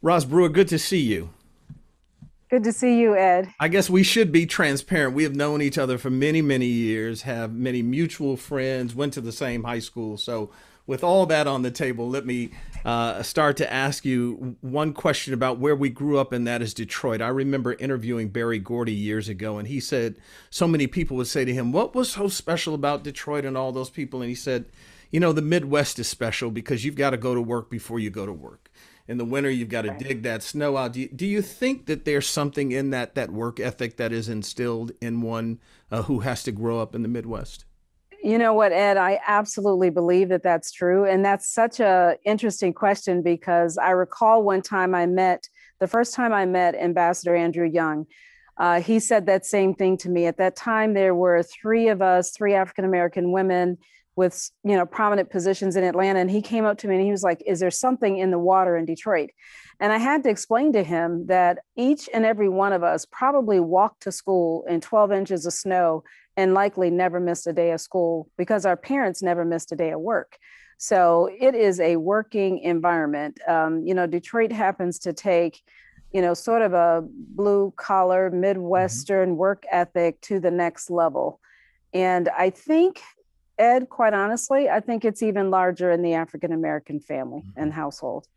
Ross Brewer, good to see you. Good to see you, Ed. I guess we should be transparent. We have known each other for many, many years, have many mutual friends, went to the same high school. So, with all that on the table, let me start to ask you one question about where we grew up, and that is Detroit. I remember interviewing Barry Gordy years ago, and he said so many people would say to him, "What was so special about Detroit and all those people?" And he said, the Midwest is special because you've got to go to work before you go to work. In the winter, you've got to Right. dig that snow out. Do you think that there's something in that work ethic that is instilled in one who has to grow up in the Midwest? You know what, Ed? I absolutely believe that that's true. And that's such a interesting question because I recall one time the first time I met Ambassador Andrew Young, he said that same thing to me. At that time, there were three of us, three African American women with, prominent positions in Atlanta. And he came up to me and he was like, "Is there something in the water in Detroit?" And I had to explain to him that each and every one of us probably walked to school in 12 inches of snow and likely never missed a day of school because our parents never missed a day of work. So it is a working environment. Detroit happens to take, sort of a blue collar, Mhm. Midwestern work ethic to the next level. And I think, Ed, quite honestly, I think it's even larger in the African American family and household.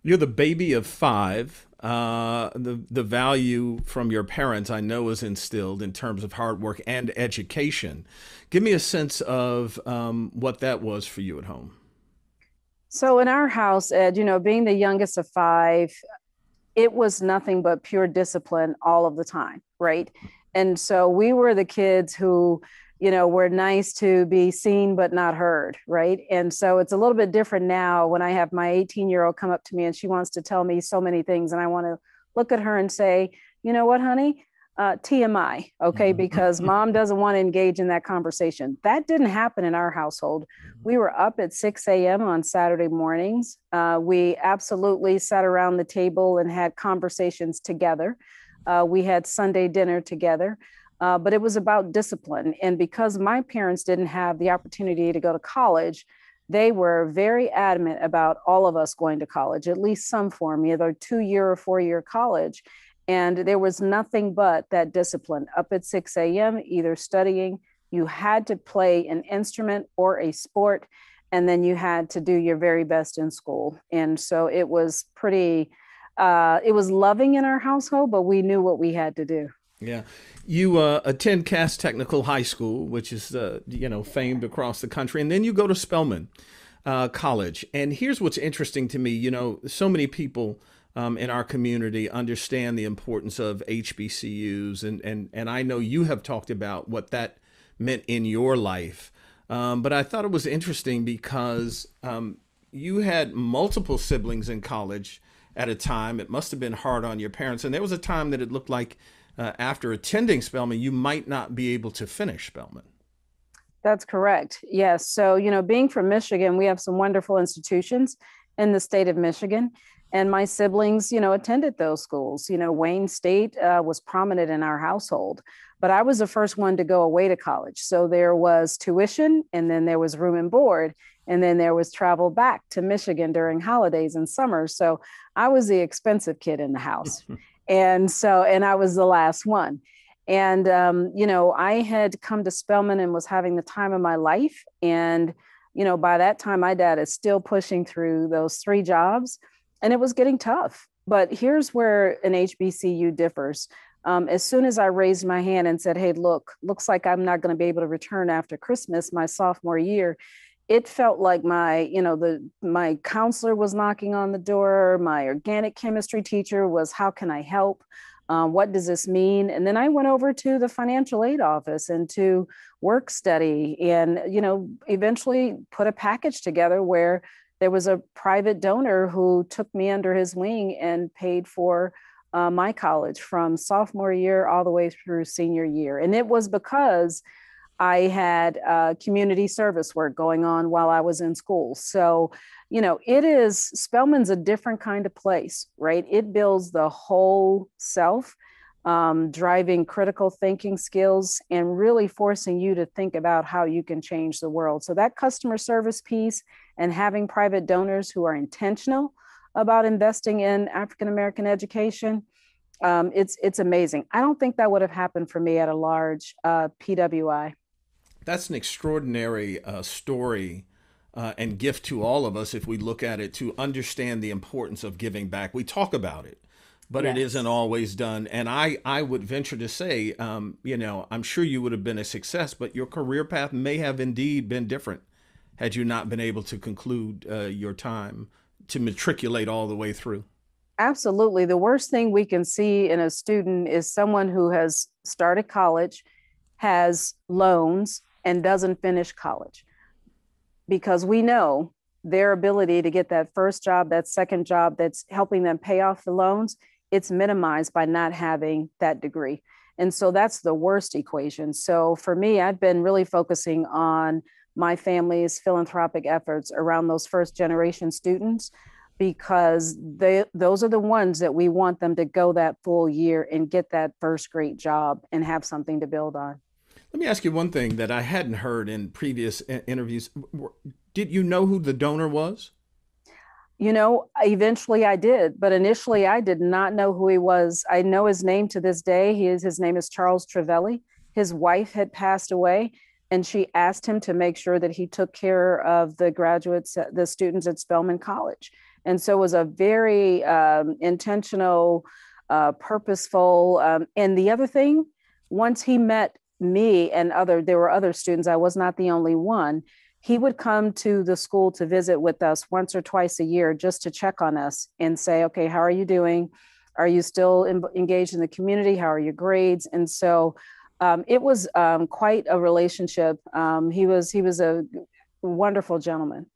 You're the baby of five. The value from your parents, I know, is instilled in terms of hard work and education. Give me a sense of what that was for you at home. So in our house, Ed, being the youngest of five, it was nothing but pure discipline all of the time, right? And so we were the kids who, were nice to be seen but not heard, right? And so it's a little bit different now when I have my 18-year-old come up to me and she wants to tell me so many things, and I want to look at her and say, "You know what, honey? TMI, okay, because mom doesn't want to engage in that conversation." That didn't happen in our household. We were up at 6 a.m. on Saturday mornings. We absolutely sat around the table and had conversations together. We had Sunday dinner together. But it was about discipline. And because my parents didn't have the opportunity to go to college, they were very adamant about all of us going to college, at least some form, either 2 year or 4 year college. And there was nothing but that discipline up at 6 a.m., either studying, you had to play an instrument or a sport, and then you had to do your very best in school. And so it was it was loving in our household, but we knew what we had to do. Yeah, you attend Cass Technical High School, which is famed across the country, and then you go to Spelman College. And here's what's interesting to me. So many people in our community understand the importance of HBCUs, and I know you have talked about what that meant in your life. But I thought it was interesting because you had multiple siblings in college at a time. It must have been hard on your parents, and there was a time that it looked like after attending Spelman, you might not be able to finish Spelman. That's correct. Yes. So, being from Michigan, we have some wonderful institutions in the state of Michigan. And my siblings, attended those schools. Wayne State was prominent in our household, but I was the first one to go away to college. So there was tuition, and then there was room and board, and then there was travel back to Michigan during holidays and summers. So I was the expensive kid in the house. And I was the last one. And, I had come to Spelman and was having the time of my life. And, by that time, my dad is still pushing through those three jobs, and it was getting tough. But here's where an HBCU differs. As soon as I raised my hand and said, "Hey, looks like I'm not going to be able to return after Christmas, my sophomore year," it felt like my counselor was knocking on the door. My organic chemistry teacher was, "How can I help? What does this mean?" And then I went over to the financial aid office and to work study, and eventually put a package together where there was a private donor who took me under his wing and paid for my college from sophomore year all the way through senior year. And it was because I had community service work going on while I was in school. So, Spelman's a different kind of place, right? It builds the whole self, driving critical thinking skills and really forcing you to think about how you can change the world. So, that customer service piece and having private donors who are intentional about investing in African American education. It's amazing. I don't think that would have happened for me at a large PWI. That's an extraordinary story and gift to all of us if we look at it to understand the importance of giving back. We talk about it, but it isn't Yes. always done. And I would venture to say, I'm sure you would have been a success, but your career path may have indeed been different had you not been able to conclude your time to matriculate all the way through. Absolutely. The worst thing we can see in a student is someone who has started college, has loans, and doesn't finish college, because we know their ability to get that first job, that second job that's helping them pay off the loans, it's minimized by not having that degree. And so that's the worst equation. So for me, I've been really focusing on my family's philanthropic efforts around those first generation students, because those are the ones that we want them to go that full year and get that first great job and have something to build on. Let me ask you one thing that I hadn't heard in previous interviews. Did you know who the donor was? Eventually I did, but initially I did not know who he was. I know his name to this day. His name is Charles Trevelli. His wife had passed away, and she asked him to make sure that he took care of the graduates, the students at Spelman College. And so it was a very intentional, purposeful. And the other thing, once he met me and there were other students, I was not the only one. He would come to the school to visit with us once or twice a year just to check on us and say, okay, how are you doing? Are you still engaged in the community? How are your grades? And so it was quite a relationship. He was a wonderful gentleman.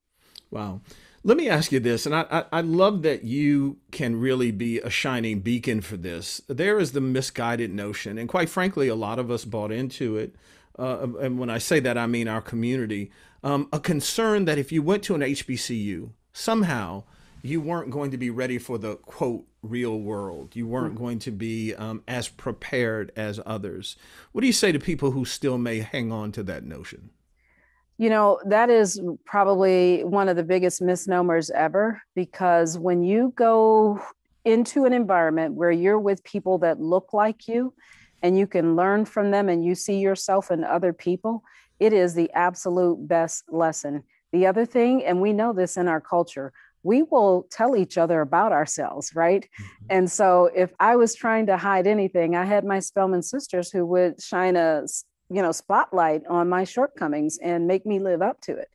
Wow. Let me ask you this, and I love that you can really be a shining beacon for this. There is the misguided notion, and quite frankly, a lot of us bought into it. And when I say that, I mean our community. A concern that if you went to an HBCU, somehow you weren't going to be ready for the quote real world. You weren't going to be as prepared as others. What do you say to people who still may hang on to that notion? That is probably one of the biggest misnomers ever, because when you go into an environment where you're with people that look like you and you can learn from them and you see yourself in other people, it is the absolute best lesson. The other thing, and we know this in our culture, we will tell each other about ourselves, right? Mhm. And so if I was trying to hide anything, I had my Spelman sisters who would shine a spotlight on my shortcomings and make me live up to it.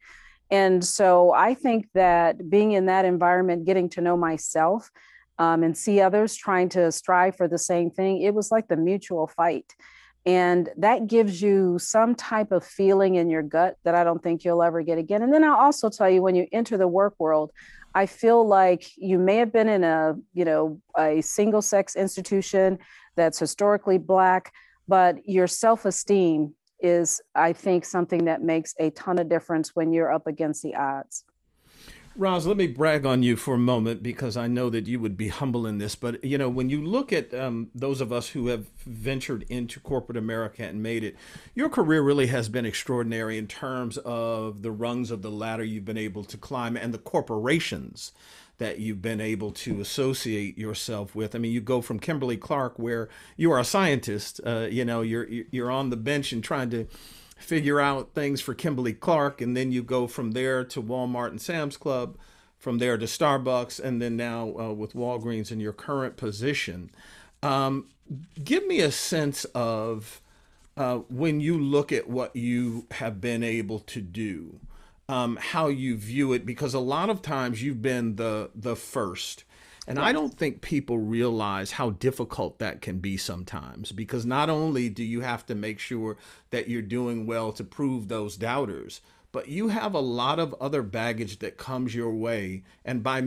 And so I think that being in that environment, getting to know myself, and see others trying to strive for the same thing, it was like the mutual fight. And that gives you some type of feeling in your gut that I don't think you'll ever get again. And then I'll also tell you, when you enter the work world, I feel like you may have been in a single sex institution that's historically Black, but your self-esteem is, I think, something that makes a ton of difference when you're up against the odds. Roz, let me brag on you for a moment because I know that you would be humble in this. But, when you look at those of us who have ventured into corporate America and made it, your career really has been extraordinary in terms of the rungs of the ladder you've been able to climb and the corporations that you've been able to associate yourself with. I mean, you go from Kimberly Clark, where you are a scientist, you're on the bench and trying to figure out things for Kimberly Clark, and then you go from there to Walmart and Sam's Club, from there to Starbucks, and then now with Walgreens in your current position. Um, Give me a sense of when you look at what you have been able to do, how you view it, because a lot of times you've been the first. And I Yes. don't think people realize how difficult that can be sometimes, because not only do you have to make sure that you're doing well to prove those doubters, but you have a lot of other baggage that comes your way. And by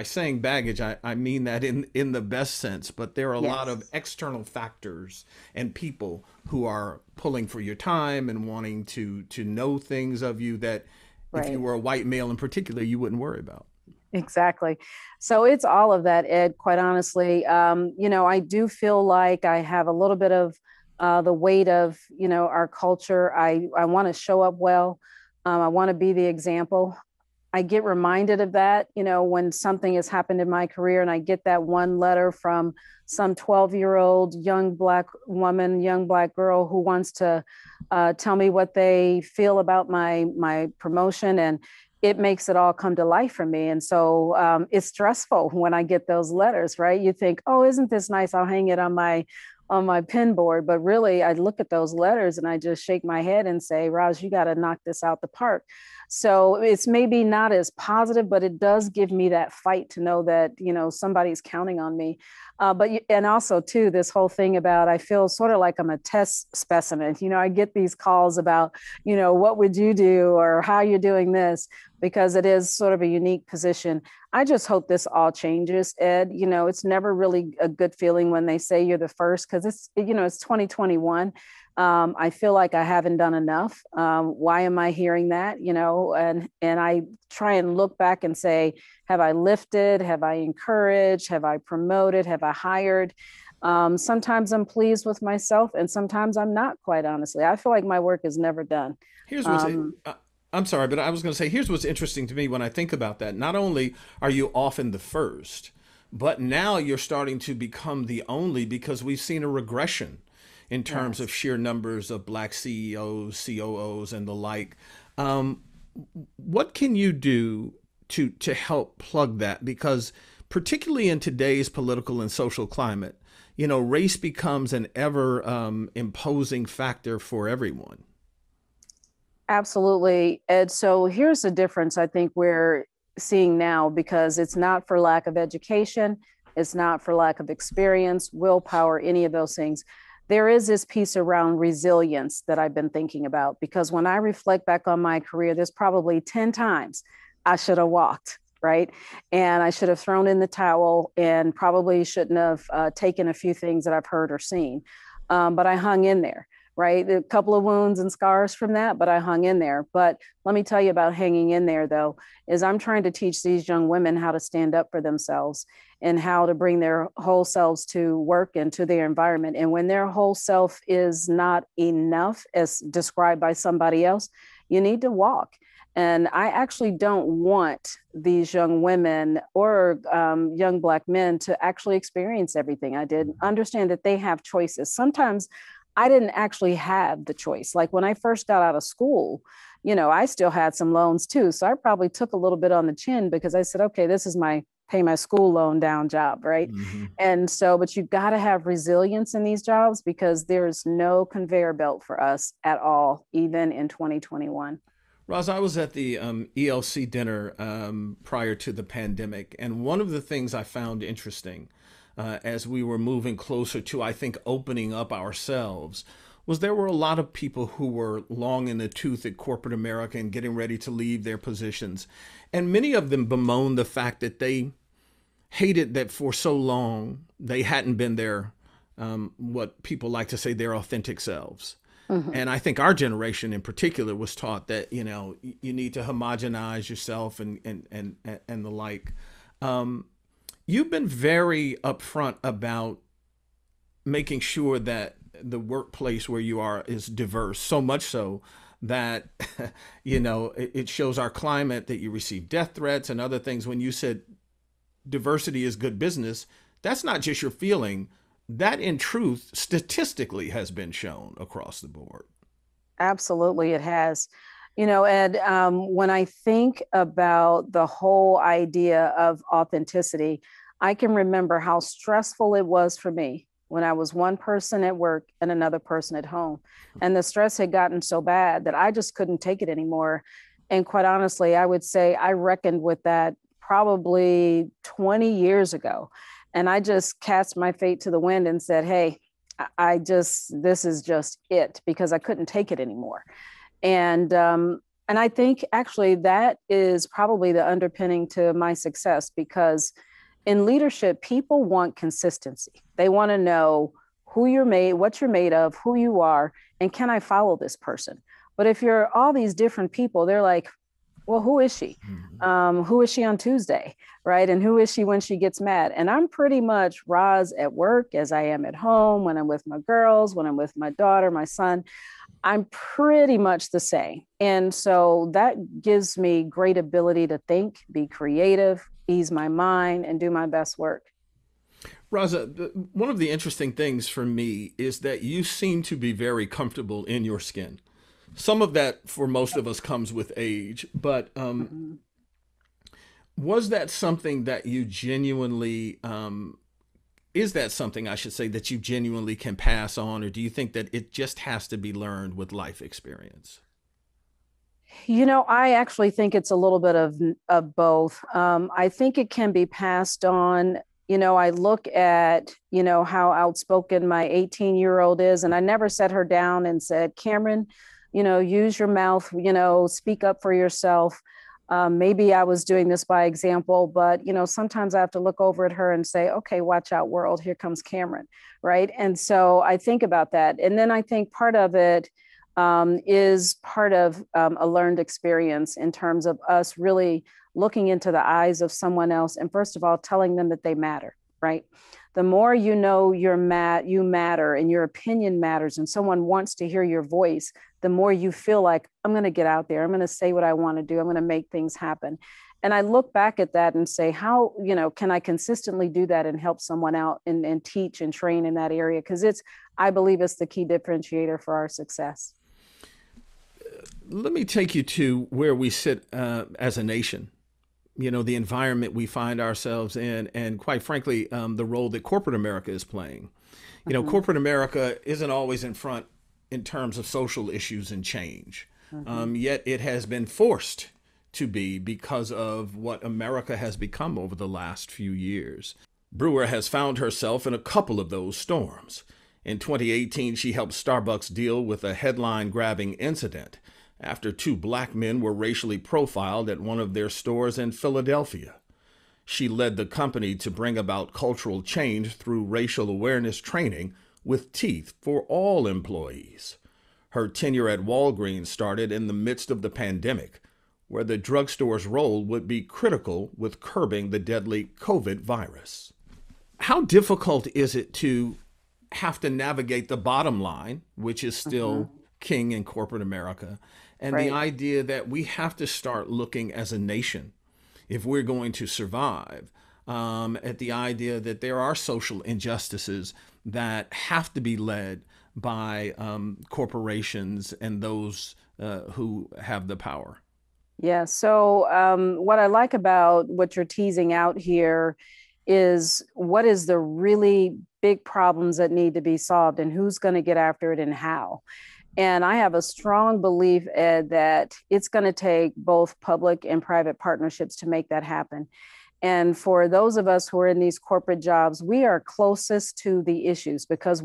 saying baggage, I mean that in the best sense, but there are a lot of Yes. external factors and people who are pulling for your time and wanting to know things of you that if you Right. were a white male in particular, you wouldn't worry about. Exactly. So it's all of that, Ed, quite honestly. I do feel like I have a little bit of the weight of, our culture. I want to show up well. I want to be the example. I get reminded of that, when something has happened in my career and I get that one letter from some 12-year-old young Black woman, young Black girl who wants to tell me what they feel about my promotion. And it makes it all come to life for me. And so it's stressful when I get those letters, right? You think, oh, isn't this nice? I'll hang it on my pin board. But really, I look at those letters and I just shake my head and say, Roz, you got to knock this out the park. So it's maybe not as positive, but it does give me that fight to know that, somebody's counting on me. And also too, this whole thing about, I feel sort of like I'm a test specimen. I get these calls about, what would you do or how you're doing this, because it is sort of a unique position. I just hope this all changes, Ed. It's never really a good feeling when they say you're the first, because it's 2021. I feel like I haven't done enough. Why am I hearing that? And I try and look back and say, have I lifted? Have I encouraged? Have I promoted? Have I hired? Sometimes I'm pleased with myself, and sometimes I'm not, quite honestly. I feel like my work is never done. Here's what's I'm sorry, but I was going to say, here's what's interesting to me when I think about that. Not only are you often the first, but now you're starting to become the only, because we've seen a regression in terms of sheer numbers of Black CEOs, COOs, and the like. What can you do to help plug that? Because particularly in today's political and social climate, race becomes an ever imposing factor for everyone. Absolutely, Ed. So here's the difference I think we're seeing now, because it's not for lack of education, it's not for lack of experience, willpower, any of those things. There is this piece around resilience that I've been thinking about, because when I reflect back on my career, there's probably 10 times I should have walked, right? And I should have thrown in the towel and probably shouldn't have taken a few things that I've heard or seen. But I hung in there, right? A couple of wounds and scars from that, but I hung in there. But let me tell you about hanging in there, though, is I'm trying to teach these young women how to stand up for themselves and how to bring their whole selves to work and to their environment. And when their whole self is not enough, as described by somebody else, you need to walk. And I actually don't want these young women or young Black men to actually experience everything I did. Understand that they have choices. Sometimes I didn't actually have the choice. Like when I first got out of school, I still had some loans too. So I probably took a little bit on the chin, because I said, okay, this is my pay my school loan down job, right? Mm-hmm. And so, but you've got to have resilience in these jobs, because there's no conveyor belt for us at all, even in 2021. Roz, I was at the ELC dinner prior to the pandemic, and one of the things I found interesting as we were moving closer to, I think, opening up ourselves, was there were a lot of people who were long in the tooth at corporate America and getting ready to leave their positions. And many of them bemoaned the fact that they hated that for so long they hadn't been their, what people like to say, their authentic selves. Mm-hmm. And I think our generation in particular was taught that, you need to homogenize yourself and the like. You've been very upfront about making sure that the workplace where you are is diverse, so much so that, it shows our climate that you receive death threats and other things. When you said diversity is good business, that's not just your feeling. That, in truth, statistically has been shown across the board. Absolutely, it has. Ed, when I think about the whole idea of authenticity, I can remember how stressful it was for me when I was one person at work and another person at home. And the stress had gotten so bad that I just couldn't take it anymore. And quite honestly, I would say I reckoned with that probably 20 years ago. And I just cast my fate to the wind and said, hey, this is just it, because I couldn't take it anymore. And I think actually that is probably the underpinning to my success, because in leadership, people want consistency. They want to know who you're made, what you're made of, who you are, and can I follow this person? But if you're all these different people, they're like, well, who is she? Who is she on Tuesday, right? And who is she when she gets mad? And I'm pretty much Roz at work as I am at home, when I'm with my girls, when I'm with my daughter, my son. I'm pretty much the same. And so that gives me great ability to think, be creative, ease my mind, and do my best work. Raza, one of the interesting things for me is that you seem to be very comfortable in your skin. Some of that for most of us comes with age, but Mhm. was that something that you genuinely, is that something I should say that you genuinely can pass on, or do you think that it just has to be learned with life experience? I actually think it's a little bit of both. I think it can be passed on. I look at, how outspoken my 18-year-old is, and I never set her down and said, Cameron, use your mouth, speak up for yourself. Maybe I was doing this by example, but, sometimes I have to look over at her and say, okay, watch out, world, here comes Cameron. Right. And so I think about that. And then I think part of it is part of a learned experience in terms of us really looking into the eyes of someone else and first of all telling them that they matter, right? The more you matter and your opinion matters and someone wants to hear your voice, the more you feel like I'm going to get out there, I'm going to say what I want to do, I'm going to make things happen. And I look back at that and say, how, can I consistently do that and help someone out and teach and train in that area? Because I believe it's the key differentiator for our success. Let me take you to where we sit as a nation. The environment we find ourselves in, and quite frankly, the role that corporate America is playing. Mm-hmm. Corporate America isn't always in front in terms of social issues and change, Mm-hmm. yet it has been forced to be because of what America has become over the last few years. Brewer has found herself in a couple of those storms. In 2018, she helped Starbucks deal with a headline grabbing incident after two black men were racially profiled at one of their stores in Philadelphia. She led the company to bring about cultural change through racial awareness training with teeth for all employees. Her tenure at Walgreens started in the midst of the pandemic, where the drugstore's role would be critical with curbing the deadly COVID virus. How difficult is it to have to navigate the bottom line, which is Mm-hmm. still king in corporate America, and the Right. idea that we have to start looking as a nation if we're going to survive, at the idea that there are social injustices that have to be led by corporations and those who have the power. Yeah. So, what I like about what you're teasing out here is what is the really big problems that need to be solved and who's going to get after it and how. And I have a strong belief, Ed, that it's going to take both public and private partnerships to make that happen. And for those of us who are in these corporate jobs, we are closest to the issues because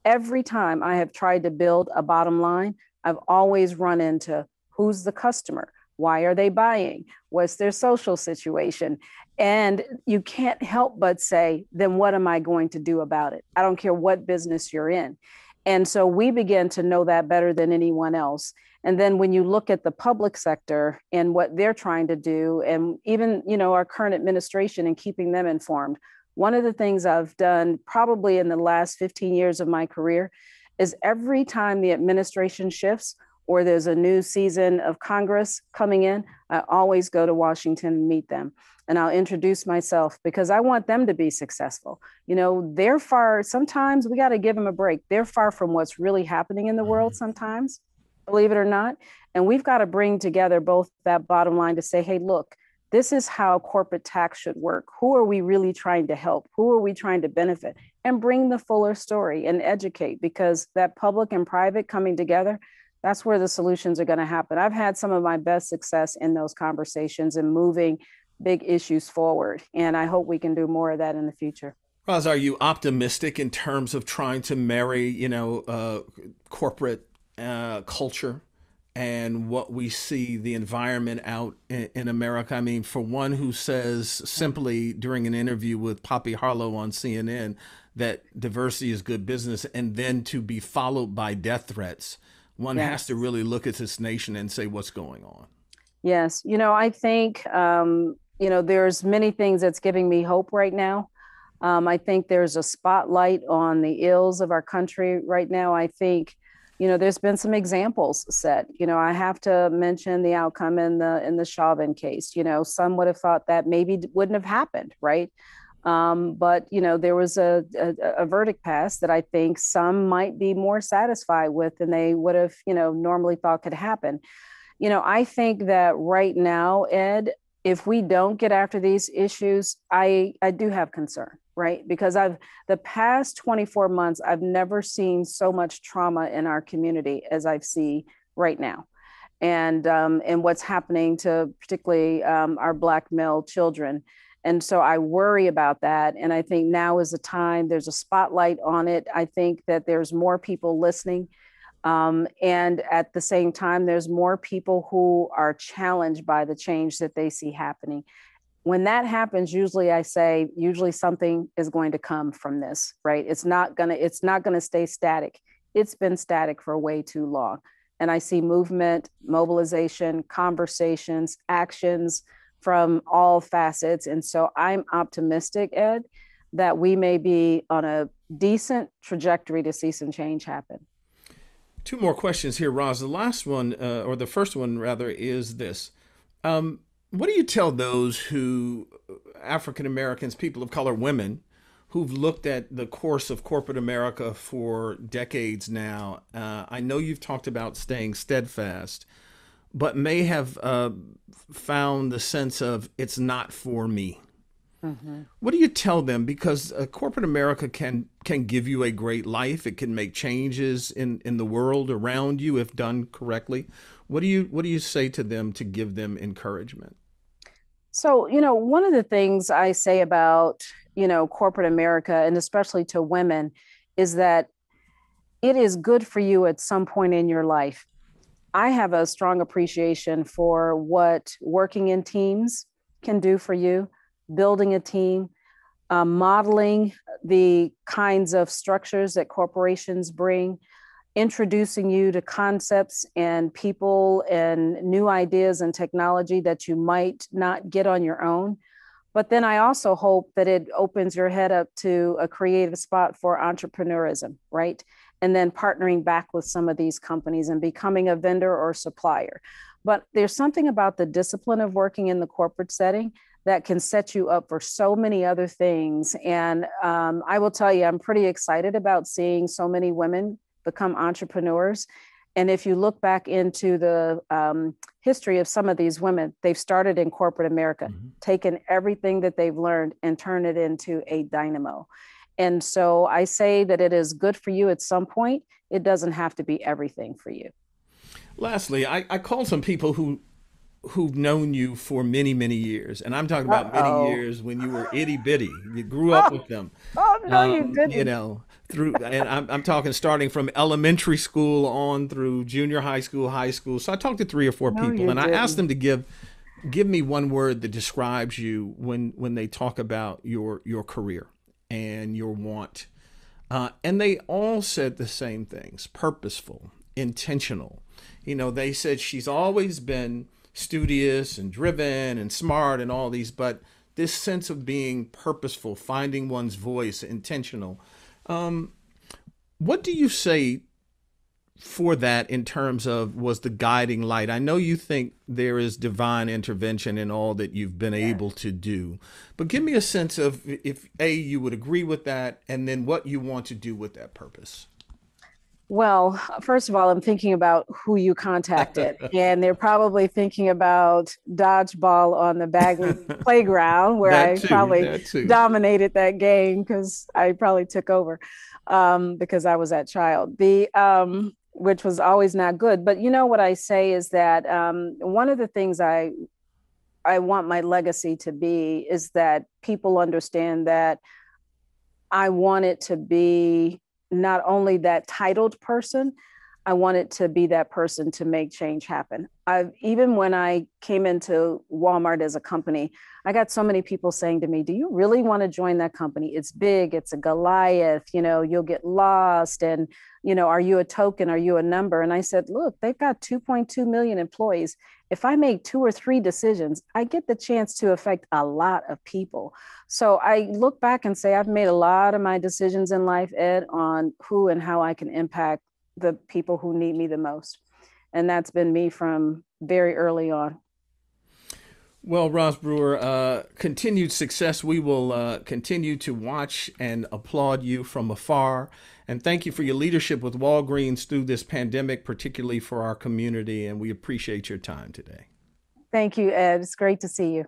every time I have tried to build a bottom line, I've always run into who's the customer? Why are they buying? What's their social situation? And you can't help but say, then what am I going to do about it? I don't care what business you're in. And so we begin to know that better than anyone else. And then when you look at the public sector and what they're trying to do, and even, our current administration and keeping them informed, one of the things I've done probably in the last 15 years of my career is every time the administration shifts or there's a new season of Congress coming in, I always go to Washington and meet them. And I'll introduce myself because I want them to be successful. They're far, sometimes we got to give them a break. They're far from what's really happening in the world sometimes, believe it or not. And we've got to bring together both that bottom line to say, hey, look, this is how corporate tax should work. Who are we really trying to help? Who are we trying to benefit? And bring the fuller story and educate because that public and private coming together, that's where the solutions are going to happen. I've had some of my best success in those conversations and moving big issues forward. And I hope we can do more of that in the future. Roz, are you optimistic in terms of trying to marry, corporate culture and what we see the environment out in America? I mean, for one who says simply during an interview with Poppy Harlow on CNN that diversity is good business, and then to be followed by death threats, one has to Yes. really look at this nation and say what's going on. Yes. I think, there's many things that's giving me hope right now. I think there's a spotlight on the ills of our country right now. I think, There's been some examples set. I have to mention the outcome in the Chauvin case. Some would have thought that maybe wouldn't have happened, right? But there was a verdict passed that I think some might be more satisfied with than they would have, normally thought could happen. I think that right now, Ed, if we don't get after these issues, I do have concern, right? Because the past 24 months, I've never seen so much trauma in our community as I've seen right now. And what's happening to particularly our Black male children. And so I worry about that. And I think now is the time, there's a spotlight on it. I think that there's more people listening. And at the same time, there's more people who are challenged by the change that they see happening. When that happens, usually something is going to come from this, right? It's not gonna stay static. It's been static for way too long. And I see movement, mobilization, conversations, actions from all facets. And so I'm optimistic, Ed, that we may be on a decent trajectory to see some change happen. Two more questions here, Roz. The last one, or the first one rather, is this. What do you tell those African Americans, people of color, women, who've looked at the course of corporate America for decades now? I know you've talked about staying steadfast, but may have found the sense of it's not for me. Mm-hmm. What do you tell them? Because corporate America can give you a great life. It can make changes in the world around you if done correctly. What do you say to them to give them encouragement? So, one of the things I say about, corporate America, and especially to women, is that it is good for you at some point in your life. I have a strong appreciation for what working in teams can do for you, building a team, modeling the kinds of structures that corporations bring, introducing you to concepts and people and new ideas and technology that you might not get on your own. But then I also hope that it opens your head up to a creative spot for entrepreneurism, right? And then partnering back with some of these companies and becoming a vendor or supplier. But there's something about the discipline of working in the corporate setting that can set you up for so many other things. And I will tell you, I'm pretty excited about seeing so many women become entrepreneurs. And if you look back into the history of some of these women, they've started in corporate America, mm-hmm. taken everything that they've learned and turned it into a dynamo. And so I say that it is good for you at some point. It doesn't have to be everything for you. Lastly, I called some people who've known you for many, many years. And I'm talking about many years when you were itty bitty. You grew up with them. Oh, no, you didn't. And I'm talking starting from elementary school on through junior high school, high school. So I talked to 3 or 4 people, and I asked them to give me one word that describes you when they talk about your career and your want. And they all said the same things: purposeful, intentional. They said she's always been studious and driven and smart and all these, but this sense of being purposeful, finding one's voice, intentional. What do you say for that in terms of was the guiding light? I know you think there is divine intervention in all that you've been able to do, but give me a sense of if you would agree with that, and then what you want to do with that purpose. Well, first of all, I'm thinking about who you contacted, and they're probably thinking about dodgeball on the Bagley playground, where I probably dominated that game because I probably took over because I was that child, which was always not good. But what I say is that one of the things I want my legacy to be is that people understand that I want it to be not only that titled person, I want it to be that person to make change happen. Even when I came into Walmart as a company, I got so many people saying to me, do you really want to join that company? It's big, it's a Goliath, you'll get lost. And, are you a token? Are you a number? And I said, look, they've got 2.2 million employees. If I make 2 or 3 decisions, I get the chance to affect a lot of people. So I look back and say, I've made a lot of my decisions in life, Ed, on who and how I can impact the people who need me the most. And that's been me from very early on. Well, Roz Brewer, continued success. We will continue to watch and applaud you from afar. And thank you for your leadership with Walgreens through this pandemic, particularly for our community. And we appreciate your time today. Thank you, Ed. It's great to see you.